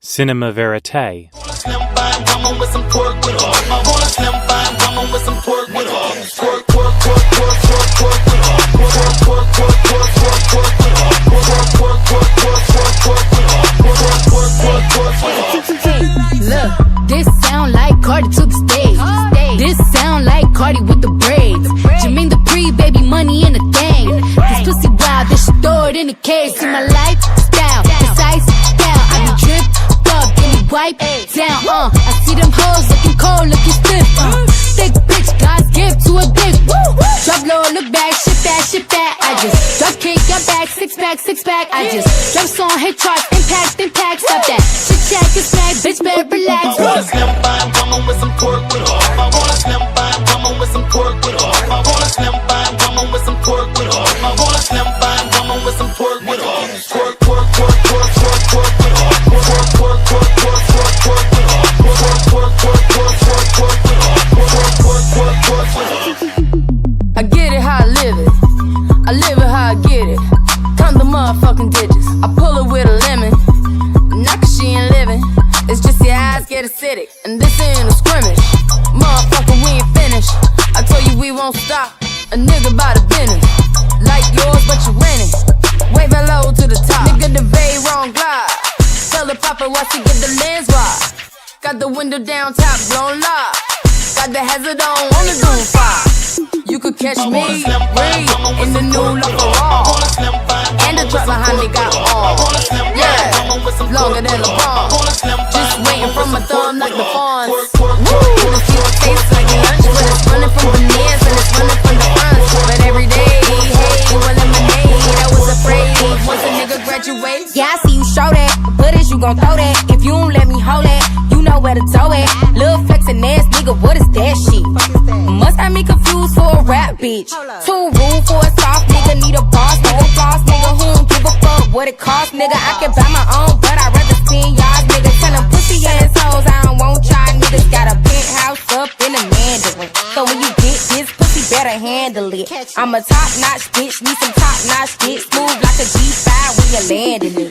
Cinéma vérité. Look, this sound like Cardi to the stage. This sound like Cardi with the braids. Jermaine the baby money in a thing. This pussy wild, this shit throw it in the cage. See my lifestyle, precise style. I be dripped up, get me wipe down. I see them hoes looking cold, looking stiff. Thick bitch, God's gift to a dick. Drop low, look back, shit that, shit that. I just drop kick, got back, six pack. I just drop song, hit charts, impact. Stop that shit, check, and smack, bitch, better relax. I wanna slim by woman with some pork with her. I wanna slim by woman with some pork with her. I wanna slim by woman with some pork with her. I wanna slim by woman with some pork with her. Pork with her. Pork with her. I get it how I live it. I live it how I get it. Count the motherfucking digits. I pull it with a lemon. Not cause she ain't living. It's just your eyes get acidic. And this ain't a scrimmage. Motherfucker, we ain't finished. I told you we won't stop. A nigga by the business. Like yours, but you renting. Waving low to the top. Nigga, the very wrong glide. Tell the paparazzi get the lens wide. Got the window down, top blown lock. Got the hazard on the Doom 5. You could catch me, read in the new LaFerrari. And the truck behind me got on. Yeah, longer than LeBron. Just waiting for my thumb like the fawns. Woo, the feet taste like lunch, but it's running from Venice and it's running from the front. But every day, hey, well lemonade. I was afraid once a nigga graduates. Yeah, I see you show that, but is you gon' throw that? If you don't let me hold it, you know where to tow it. Lil' flexin' ass nigga, what is that shit? Must have me confused for a rap bitch. Too rude for a soft nigga, need a boss nigga, floss nigga. Who don't give a fuck what it costs, nigga? I can buy my own, but I'd rather spend y'all nigga. Tell them pussy assholes I don't want y'all niggas. Got a penthouse up in a Mandarin. So when you get this pussy, better handle it. I'm a top-notch bitch, need some top-notch shit. Smooth like a G5 when you're landing it.